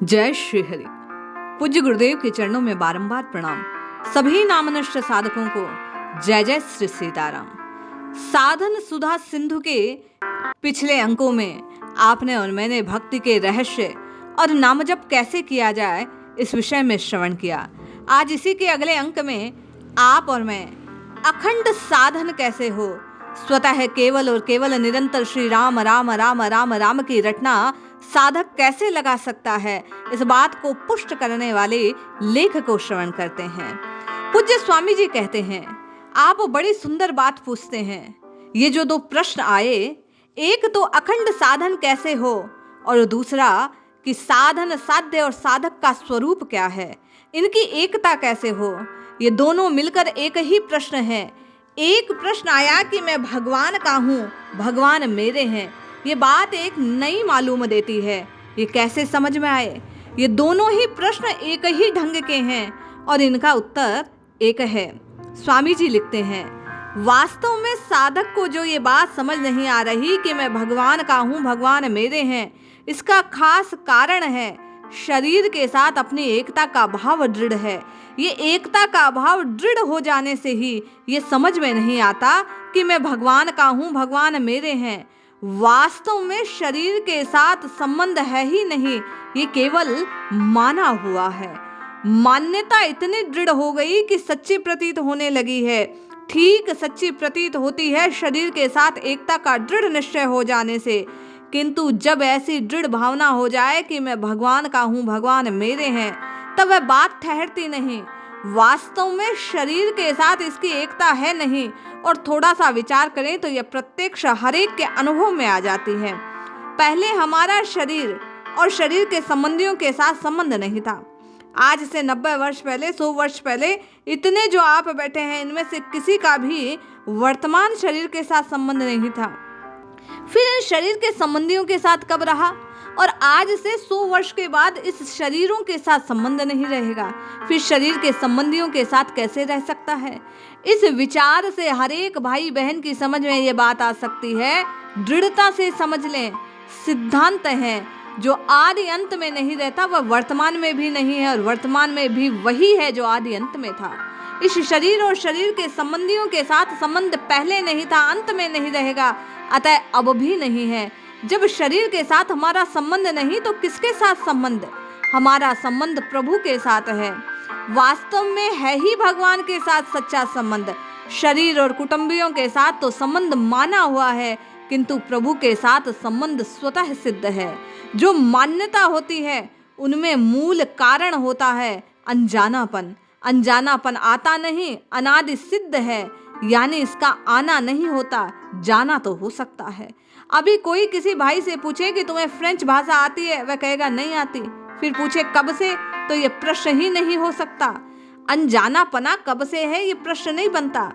जय श्री हरि। पूज्य गुरुदेव के चरणों में बारंबार प्रणाम। सभी नामनष्ट साधकों को जय जय श्री सीताराम। साधन सुधा सिंधु के पिछले अंकों में आपने और मैंने भक्ति के रहस्य और नामजप कैसे किया जाए इस विषय में श्रवण किया। आज इसी के अगले अंक में आप और मैं अखंड साधन कैसे हो, स्वतः केवल और केवल निरंतर श्री राम राम राम राम राम की रटना साधक कैसे लगा सकता है, इस बात को पुष्ट करने वाले लेख को श्रवण करते हैं। पूज्य स्वामी जी कहते हैं, आप बड़ी सुंदर बात पूछते हैं। ये जो दो प्रश्न आए, एक तो अखंड साधन कैसे हो और दूसरा कि साधन साध्य और साधक का स्वरूप क्या है, इनकी एकता कैसे हो। ये दोनों मिलकर एक ही प्रश्न है। एक प्रश्न आया कि मैं भगवान का हूँ, भगवान मेरे हैं। ये बात एक नई मालूम देती है। ये कैसे समझ में आए? ये दोनों ही प्रश्न एक ही ढंग के हैं और इनका उत्तर एक है। स्वामी जी लिखते हैं, वास्तव में साधक को जो ये बात समझ नहीं आ रही कि मैं भगवान का हूँ, भगवान मेरे हैं, इसका खास कारण है शरीर के साथ अपनी एकता का भाव दृढ़ है। ये एकता का भाव दृढ़ हो जाने से ही ये समझ में नहीं आता कि मैं भगवान का हूँ, भगवान मेरे हैं। वास्तव में शरीर के साथ संबंध है ही नहीं, ये केवल माना हुआ है। मान्यता इतनी दृढ़ हो गई कि सच्ची प्रतीत होने लगी है। ठीक सच्ची प्रतीत होती है शरीर के साथ एकता का दृढ़ निश्चय हो जाने से। किंतु जब ऐसी दृढ़ भावना हो जाए कि मैं भगवान का हूँ, भगवान मेरे हैं, तब वह बात ठहरती नहीं। वास्तव में शरीर के साथ इसकी एकता है नहीं और थोड़ा सा विचार करें तो यह प्रत्यक्ष हरेक के अनुभव में आ जाती है। पहले हमारा शरीर और शरीर के संबंधियों के साथ संबंध नहीं था। आज से 90 वर्ष पहले, 100 वर्ष पहले इतने जो आप बैठे हैं, इनमें से किसी का भी वर्तमान शरीर के साथ संबंध नहीं था। फिर इन शरीर के संबंधियों के साथ कब रहा और आज से 100 वर्ष के बाद इस शरीरों के साथ संबंध नहीं रहेगा, फिर शरीर के संबंधियों के साथ कैसे रह सकता है। इस विचार से हर एक भाई बहन की समझ में ये बात आ सकती है। दृढ़ता से समझ लें, सिद्धांत है जो आदि अंत में नहीं रहता वह वर्तमान में भी नहीं है और वर्तमान में भी वही है जो आदि अंत में था। इस शरीर और शरीर के संबंधियों के साथ संबंध पहले नहीं था, अंत में नहीं रहेगा, अतः अब भी नहीं है। जब शरीर के साथ हमारा संबंध नहीं तो किसके साथ संबंध? हमारा संबंध प्रभु के साथ है। वास्तव में है ही भगवान के साथ सच्चा संबंध। शरीर और कुटुंबियों के साथ तो संबंध माना हुआ है, किंतु प्रभु के साथ संबंध स्वतः सिद्ध है। जो मान्यता होती है उनमें मूल कारण होता है अनजानापन। अनजानापन आता नहीं, अनादि सिद्ध है, यानी इसका आना नहीं होता, जाना तो हो सकता है। अभी कोई किसी भाई से पूछे कि तुम्हें फ्रेंच भाषा आती है, वह कहेगा नहीं आती। फिर पूछे कब से, तो ये प्रश्न ही नहीं हो सकता। अनजानापना कब से है, ये प्रश्न नहीं बनता।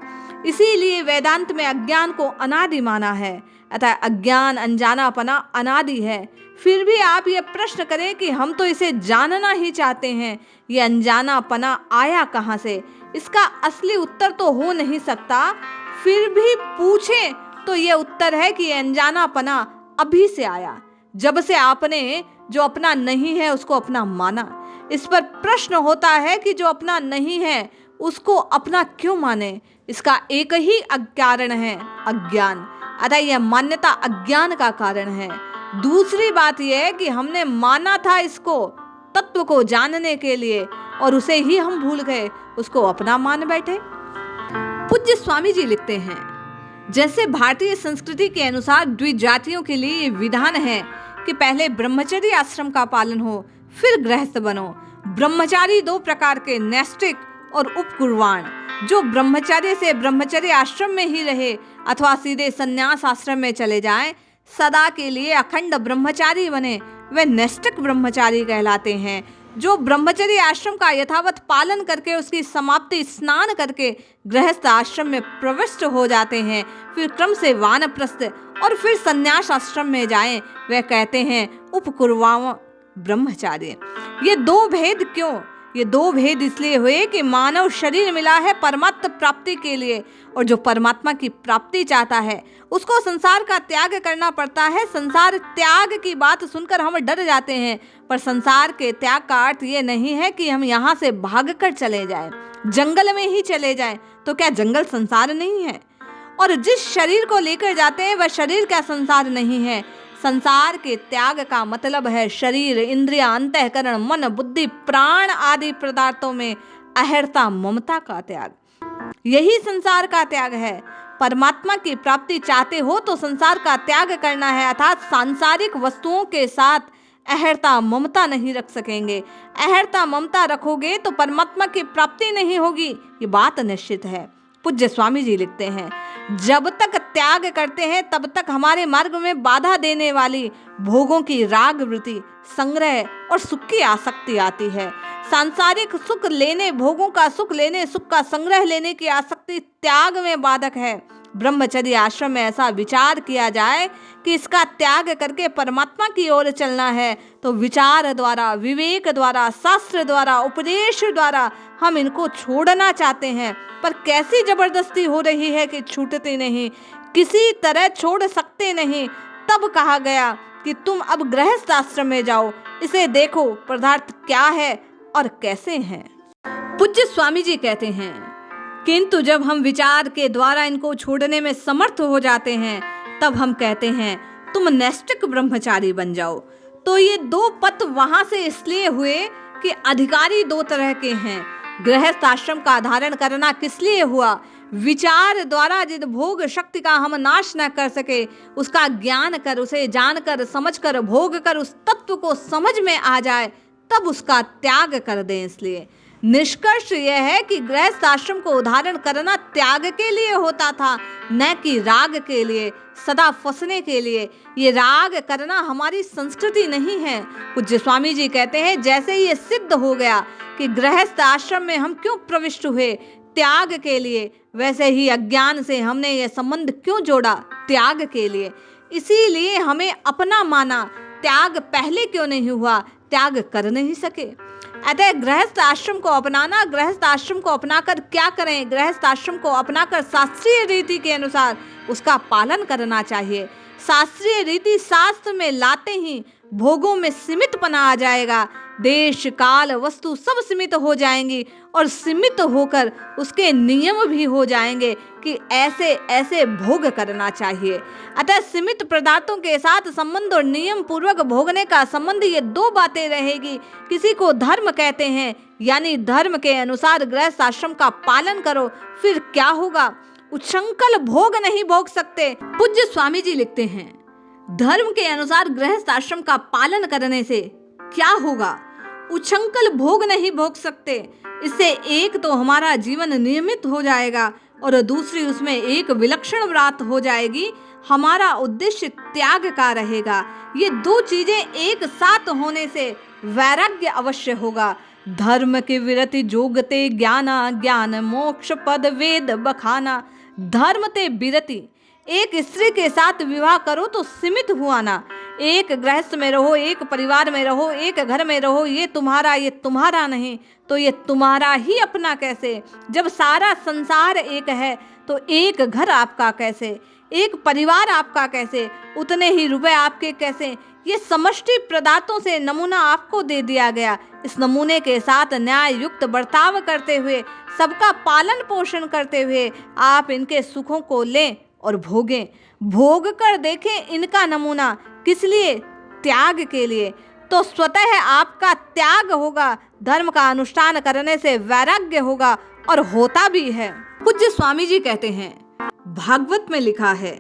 इसीलिए वेदांत में अज्ञान को अनादि माना है, अतः अज्ञान अनजानापना अनादि है। फिर भी आप ये प्रश्न करें कि हम तो इसे जानना ही चाहते हैं, ये अनजानापना आया कहाँ से, इसका असली उत्तर तो हो नहीं सकता। फिर भी पूछें तो ये उत्तर है कि अनजानापना अभी से आया, जब से आपने जो अपना नहीं है उसको अपना माना। इस पर प्रश्न होता है कि जो अपना नहीं है उसको अपना क्यों माने। इसका एक ही कारण है, अज्ञान। अतः यह मान्यता अज्ञान का कारण है। दूसरी बात यह है कि हमने माना था इसको तत्व को जानने के लिए और उसे ही हम भूल गए, उसको अपना मान बैठे। पूज्य स्वामी जी लिखते हैं, जैसे भारतीय संस्कृति के अनुसार द्विजातियों के लिए विधान है कि पहले ब्रह्मचर्य आश्रम का पालन हो, फिर गृहस्थ बनो। ब्रह्मचारी दो प्रकार के, नैष्ठिक और उपकुर्वाण। जो ब्रह्मचर्य से ब्रह्मचर्य आश्रम में ही रहे अथवा सीधे संन्यास आश्रम में चले जाएं, सदा के लिए अखंड ब्रह्मचारी बने, वे नैष्ठिक ब्रह्मचारी कहलाते हैं। जो ब्रह्मचर्य आश्रम का यथावत पालन करके उसकी समाप्ति स्नान करके गृहस्थ आश्रम में प्रविष्ट हो जाते हैं, फिर क्रम से वानप्रस्थ और फिर संन्यास आश्रम में जाएं, वे कहते हैं उपकुर्वाण ब्रह्मचारी। ये दो भेद क्यों? ये दो भेद इसलिए हुए कि मानव शरीर मिला है परमात्म प्राप्ति के लिए, और जो परमात्मा की प्राप्ति चाहता है उसको संसार का त्याग करना पड़ता है। संसार त्याग की बात सुनकर हम डर जाते हैं, पर संसार के त्याग का अर्थ ये नहीं है कि हम यहाँ से भागकर चले जाएं, जंगल में ही चले जाएं। तो क्या जंगल संसार नहीं है? और जिस शरीर को लेकर जाते हैं वह शरीर क्या संसार नहीं है? संसार के त्याग का मतलब है शरीर, इंद्रियां, अंतःकरण, मन, बुद्धि, प्राण आदि पदार्थों में अहर्ता ममता का त्याग। यही संसार का त्याग है। परमात्मा की प्राप्ति चाहते हो तो संसार का त्याग करना है, अर्थात सांसारिक वस्तुओं के साथ अहर्ता ममता नहीं रख सकेंगे। अहर्ता ममता रखोगे तो परमात्मा की प्राप्ति नहीं होगी, ये बात निश्चित है। पूज्य स्वामी जी लिखते हैं, जब तक त्याग करते हैं तब तक हमारे मार्ग में बाधा देने वाली भोगों की राग वृत्ति, संग्रह और सुख की आसक्ति आती है। सांसारिक सुख लेने, भोगों का सुख लेने, सुख का संग्रह लेने की आसक्ति त्याग में बाधक है। ब्रह्मचर्य आश्रम में ऐसा विचार किया जाए कि इसका त्याग करके परमात्मा की ओर चलना है, तो विचार द्वारा, विवेक द्वारा, शास्त्र द्वारा, उपदेश द्वारा हम इनको छोड़ना चाहते हैं, पर कैसी जबरदस्ती हो रही है कि छूटते नहीं, किसी तरह छोड़ सकते नहीं। तब कहा गया कि तुम अब गृहस्थ आश्रम में जाओ, इसे देखो पदार्थ क्या है और कैसे हैं। पूज्य स्वामी जी कहते हैं, किंतु जब हम विचार के द्वारा इनको छोड़ने में समर्थ हो जाते हैं तब हम कहते हैं तुम नैष्ठिक ब्रह्मचारी बन जाओ। तो ये दो पद वहां से इसलिए हुए कि अधिकारी दो तरह के हैं। गृहस्थ आश्रम का धारण करना किस लिए हुआ? विचार द्वारा जिस भोग शक्ति का हम नाश न कर सके उसका ज्ञान कर, उसे जानकर, समझकर, भोग कर उस तत्व को समझ में आ जाए, तब उसका त्याग कर दें। इसलिए निष्कर्ष यह है कि गृहस्थ आश्रम को धारण करना त्याग के लिए होता था, न कि राग के लिए, सदा फंसने के लिए। ये राग करना हमारी संस्कृति नहीं है। पूज्य स्वामी जी कहते हैं, जैसे ये सिद्ध हो गया कि गृहस्थ आश्रम में हम क्यों प्रविष्ट हुए, त्याग के लिए, वैसे ही अज्ञान से हमने ये संबंध क्यों जोड़ा, त्याग के लिए। इसीलिए हमें अपना माना, त्याग पहले क्यों नहीं हुआ, त्याग कर नहीं सके। अतः गृहस्थ आश्रम को अपनाना, गृहस्थ आश्रम को अपनाकर क्या करें? गृहस्थ आश्रम को अपनाकर शास्त्रीय रीति के अनुसार उसका पालन करना चाहिए। शास्त्रीय रीति शास्त्र में लाते ही भोगों में सीमितपना आ जाएगा, देश, काल, वस्तु सब सीमित हो जाएंगी, और सीमित होकर उसके नियम भी हो जाएंगे कि ऐसे ऐसे भोग करना चाहिए। अतः सीमित पदार्थों के साथ संबंध और नियम पूर्वक भोगने का संबंध, ये दो बातें रहेगी। किसी को धर्म कहते हैं, यानी धर्म के अनुसार गृहस्थ आश्रम का पालन करो, फिर क्या होगा? उच्छृंखल भोग नहीं भोग सकते। पूज्य स्वामी जी लिखते हैं, धर्म के अनुसार गृहस्थ आश्रम का पालन करने से क्या होगा? उच्छृंखल भोग नहीं भोग सकते। इससे एक तो हमारा जीवन नियमित हो जाएगा और दूसरी उसमें एक विलक्षण व्रत हो जाएगी। हमारा उद्देश्य त्याग का रहेगा। ये दो चीजें एक साथ होने से वैराग्य अवश्य होगा। धर्म के विरति जोगते ज्ञाना, ज्ञान मोक्ष पद वेद बखाना। धर्म ते विरति, एक स्त्री के साथ विवाह करो तो सीमित हुआ ना। एक गृहस्थ में रहो, एक परिवार में रहो, एक घर में रहो, ये तुम्हारा नहीं, तो ये तुम्हारा ही अपना कैसे? जब सारा संसार एक है तो एक घर आपका कैसे, एक परिवार आपका कैसे, उतने ही रुपए आपके कैसे? ये समष्टि पदार्थों से नमूना आपको दे दिया गया। इस नमूने के साथ न्याय युक्त बर्ताव करते हुए, सबका पालन पोषण करते हुए आप इनके सुखों को लें और भोगें। भोग कर देखें इनका नमूना। किस लिए? त्याग के लिए। तो स्वतः आपका त्याग होगा, धर्म का अनुष्ठान करने से वैराग्य होगा, और होता भी है। पूज्य स्वामी जी कहते हैं, भागवत में लिखा है,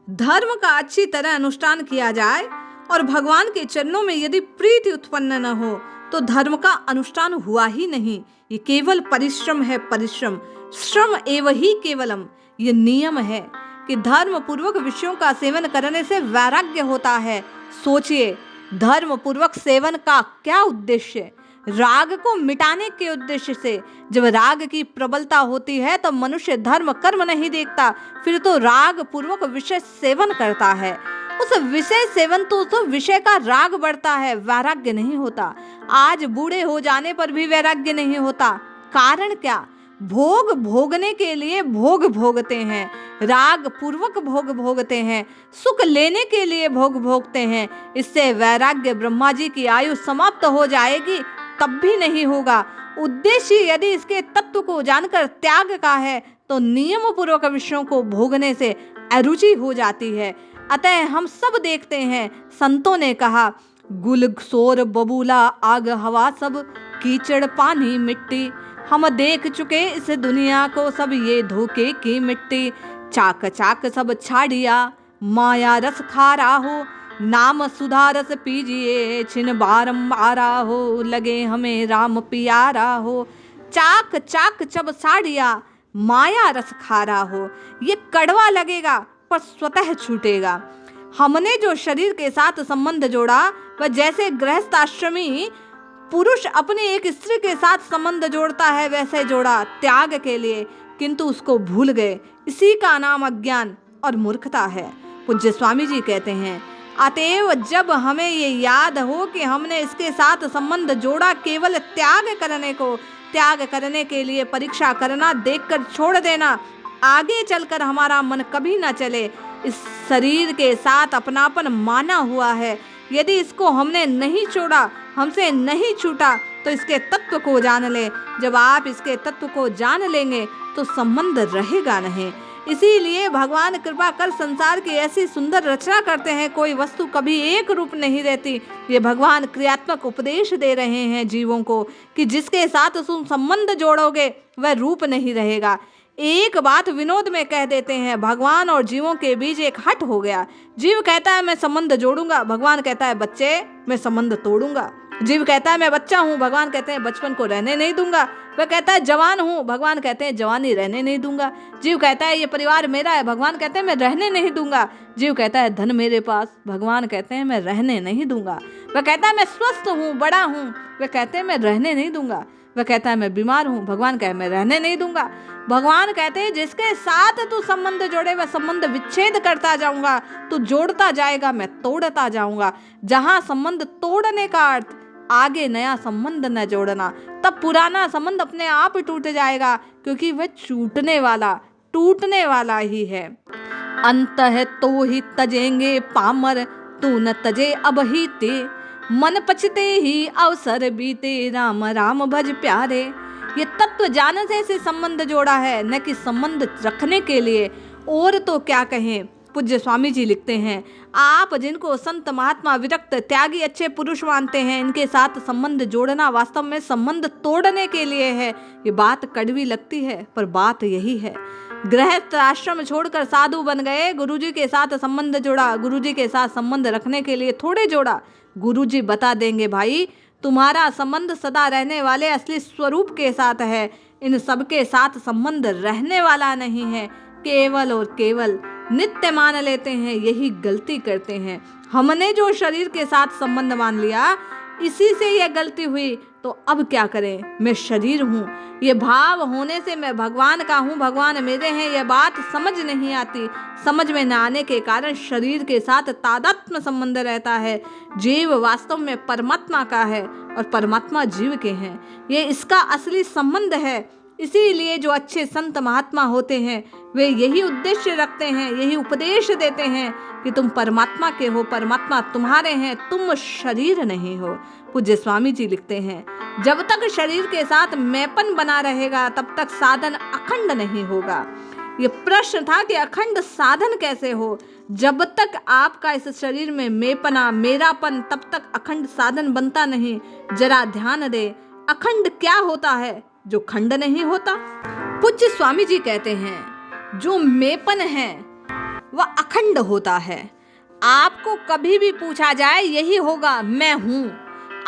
धर्म का अच्छी तरह अनुष्ठान किया जाए और भगवान के चरणों में यदि प्रीति उत्पन्न न हो तो धर्म का अनुष्ठान हुआ ही नहीं। ये केवल परिश्रम है, परिश्रम, श्रम एव ही केवलम। ये नियम है कि धर्म पूर्वक विषयों का सेवन करने से वैराग्य होता है। सोचिए, धर्म पूर्वक सेवन का क्या उद्देश्य? राग को मिटाने के उद्देश्य से। जब राग की प्रबलता होती है तो मनुष्य धर्म कर्म नहीं देखता, फिर तो राग पूर्वक विषय सेवन करता है। उस विषय सेवन तो उस विषय का राग बढ़ता है, वैराग्य नहीं होता। आज बूढ़े हो जाने पर भी वैराग्य नहीं होता। कारण क्या? भोग भोगने के लिए भोग भोगते हैं, राग पूर्वक भोग भोगते हैं, सुख लेने के लिए भोग भोगते हैं। इससे वैराग्य ब्रह्मा जी की आयु समाप्त हो जाएगी तब भी नहीं होगा। उद्देश्य यदि इसके तत्व को जानकर त्याग का है तो नियम पूर्वक विषयों को भोगने से अरुचि हो जाती है। अतः हम सब देखते हैं, संतों ने कहा, गुल सोर बबूला आग हवा सब, कीचड़ पानी मिट्टी। हम देख चुके इस दुनिया को सब, ये धोखे की मिट्टी। चाक चाक सब छाड़िया, माया रस खारा हो, नाम सुधा रस पीजिए, छिन बारंबारा हो, लगे हमें राम पियारा हो। चाक चाक जब छाड़िया, माया रस खारा हो, ये कड़वा लगेगा पर स्वतः छूटेगा। हमने जो शरीर के साथ संबंध जोड़ा वह जैसे गृहस्थाश्रमी पुरुष अपनी एक स्त्री के साथ संबंध जोड़ता है वैसे जोड़ा त्याग के लिए, किंतु उसको भूल गए। इसी का नाम अज्ञान और मूर्खता है। पूज्य स्वामी जी कहते हैं, अतएव जब हमें ये याद हो कि हमने इसके साथ संबंध जोड़ा केवल त्याग करने को, त्याग करने के लिए परीक्षा करना, देखकर छोड़ देना, आगे चलकर हमारा मन कभी ना चले। इस शरीर के साथ अपनापन माना हुआ है, यदि इसको हमने नहीं छोड़ा, हमसे नहीं छूटा, तो इसके तत्व को जान ले। जब आप इसके तत्व को जान लेंगे तो संबंध रहेगा नहीं। इसीलिए भगवान कृपा कर संसार की ऐसी सुंदर रचना करते हैं, कोई वस्तु कभी एक रूप नहीं रहती। ये भगवान क्रियात्मक उपदेश दे रहे हैं जीवों को कि जिसके साथ तुम संबंध जोड़ोगे वह रूप नहीं रहेगा। एक बात विनोद में कह देते हैं, भगवान और जीवों के बीच एक हट हो गया। जीव कहता है मैं संबंध जोड़ूंगा, भगवान कहता है बच्चे मैं संबंध तोड़ूंगा। जीव कहता है मैं बच्चा हूँ, भगवान कहते हैं बचपन को रहने नहीं दूंगा। वह कहता है जवान हूँ, भगवान कहते हैं जवानी रहने नहीं दूंगा। जीव कहता है ये परिवार मेरा है, भगवान कहते हैं मैं रहने नहीं दूंगा। जीव कहता है धन मेरे पास, भगवान कहते हैं मैं रहने नहीं दूंगा। वह कहता है मैं स्वस्थ हूँ, बड़ा हूँ, वह कहते हैं मैं रहने नहीं दूंगा। वह कहता है मैं बीमार हूँ, भगवान कहे मैं रहने नहीं दूंगा। भगवान कहते हैं जिसके साथ तू संबंध जोड़े वह संबंध विच्छेद करता जाऊंगा, तू जोड़ता जाएगा मैं तोड़ता जाऊंगा। जहां संबंध तोड़ने का अर्थ आगे नया संबंध न जोड़ना, तब पुराना संबंध अपने आप टूट जाएगा, क्योंकि वह टूटने वाला ही है। अंत है तो ही तजेंगे पामर, तू न तजे अब ही ते, मन पछते ही अवसर बीते, राम राम भज प्यारे। ये तत्व जानने से संबंध जोड़ा है, न कि संबंध रखने के लिए। और तो क्या कहें। पूज्य स्वामी जी लिखते हैं, आप जिनको संत महात्मा विरक्त त्यागी अच्छे पुरुष मानते हैं, इनके साथ संबंध जोड़ना वास्तव में संबंध तोड़ने के लिए है। ये बात कड़वी लगती है पर बात यही है। गृहस्थ आश्रम छोड़कर साधु बन गए, गुरुजी के साथ संबंध जोड़ा, गुरुजी के साथ संबंध रखने के लिए थोड़े जोड़ा। गुरुजी बता देंगे भाई तुम्हारा संबंध सदा रहने वाले असली स्वरूप के साथ है, इन सबके साथ संबंध रहने वाला नहीं है। केवल और केवल नित्य मान लेते हैं, यही गलती करते हैं। हमने जो शरीर के साथ संबंध मान लिया, इसी से यह गलती हुई। तो अब क्या करें? मैं शरीर हूँ, ये भाव होने से मैं भगवान का हूँ, भगवान मेरे हैं, यह बात समझ नहीं आती। समझ में न आने के कारण शरीर के साथ तादात्म्य संबंध रहता है। जीव वास्तव में परमात्मा का है और परमात्मा जीव के हैं, ये इसका असली संबंध है। इसीलिए जो अच्छे संत महात्मा होते हैं वे यही उद्देश्य रखते हैं, यही उपदेश देते हैं कि तुम परमात्मा के हो, परमात्मा तुम्हारे हैं, तुम शरीर नहीं हो। पूज्य स्वामी जी लिखते हैं, जब तक शरीर के साथ मैंपन बना रहेगा तब तक साधन अखंड नहीं होगा। ये प्रश्न था कि अखंड साधन कैसे हो? जब तक आपका इस शरीर में मेपना, मेरापन, तब तक अखंड साधन बनता नहीं। जरा ध्यान दे, अखंड क्या होता है? जो खंड नहीं होता। पूज्य स्वामी जी कहते हैं जो मेपन है वह अखंड होता है। आपको कभी भी पूछा जाए यही होगा, मैं हूँ।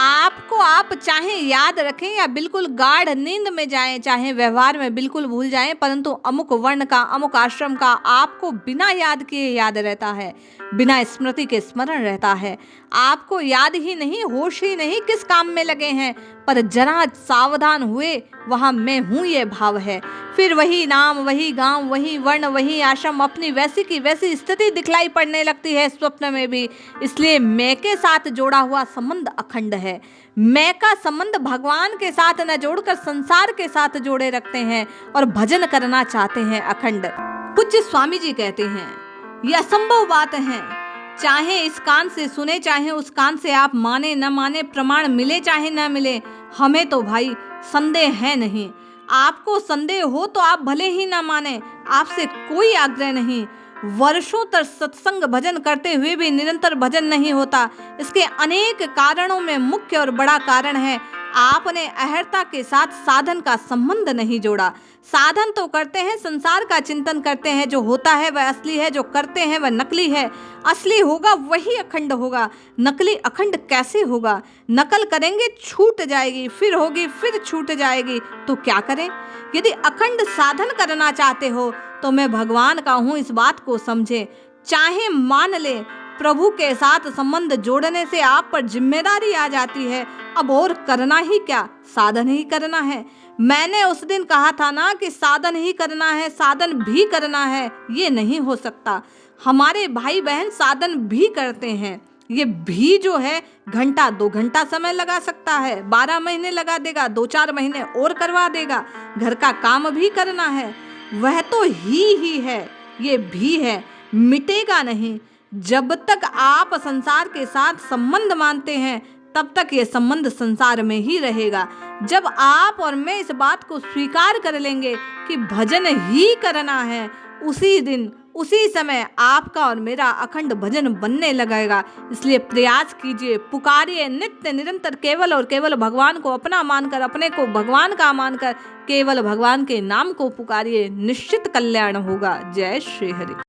आपको आप चाहे याद रखें या बिल्कुल गाढ़ नींद में जाएं, चाहे व्यवहार में बिल्कुल भूल जाएं, परंतु अमुक वर्ण का, अमुक आश्रम का आपको बिना याद किए याद रहता है, बिना स्मृति के स्मरण रहता है। आपको याद ही नहीं, होश ही नहीं किस काम में लगे हैं, पर जरा सावधान हुए वहां मैं हूं ये भाव है। फिर वही नाम, वही गांव, वही वर्ण, वही आश्रम, अपनी वैसी की वैसी स्थिति दिखलाई पड़ने लगती है स्वप्न में भी। इसलिए मैं के साथ जोड़ा हुआ संबंध अखंड है। मैं का संबंध भगवान के साथ न जोड़कर संसार के साथ जोड़े रखते हैं और भजन करना चाहते हैं अखंड। पूज्य स्वामी जी कहते हैं, यह असंभव बात है। चाहे इस कान से सुने, चाहे उस कान से आप माने न माने, प्रमाण मिले चाहे न मिले, हमें तो भाई संदेह है नहीं। आपको संदेह हो तो आप भले ही ना माने, आपसे कोई आग्रह नहीं। वर्षों तक सत्संग भजन करते हुए भी निरंतर भजन नहीं होता। इसके अनेक कारणों में मुख्य और बड़ा कारण है आपने अहर्ता के साथ साधन का संबंध नहीं जोड़ा। साधन तो करते हैं, संसार का चिंतन करते हैं, जो होता है वह असली है, जो करते हैं वह नकली है। असली होगा वही अखंड होगा, नकली अखंड कैसे होगा? नकल करेंगे छूट जाएगी, फिर होगी, फिर छूट जाएगी, तो क्या करें? यदि अखंड साधन करना चाहते हो तो मैं भगवान का हूं, इस बात को समझे। चाहे मान ले, प्रभु के साथ संबंध जोड़ने से आप पर जिम्मेदारी आ जाती है। अब और करना ही क्या, साधन ही करना है। मैंने उस दिन कहा था ना कि साधन ही करना है, साधन भी करना है, ये नहीं हो सकता। हमारे भाई बहन साधन भी करते हैं, ये भी जो है घंटा 2 घंटा समय लगा सकता है, 12 महीने लगा देगा, 2-4 महीने और करवा देगा। घर का काम भी करना है, वह तो ही है, ये भी है, मिटेगा नहीं। जब तक आप संसार के साथ संबंध मानते हैं तब तक ये संबंध संसार में ही रहेगा। जब आप और मैं इस बात को स्वीकार कर लेंगे कि भजन ही करना है, उसी दिन उसी समय आपका और मेरा अखंड भजन बनने लगेगा। इसलिए प्रयास कीजिए, पुकारिए नित्य निरंतर, केवल और केवल भगवान को अपना मानकर, अपने को भगवान का मानकर केवल भगवान के नाम को पुकारिए, निश्चित कल्याण होगा। जय श्री हरि।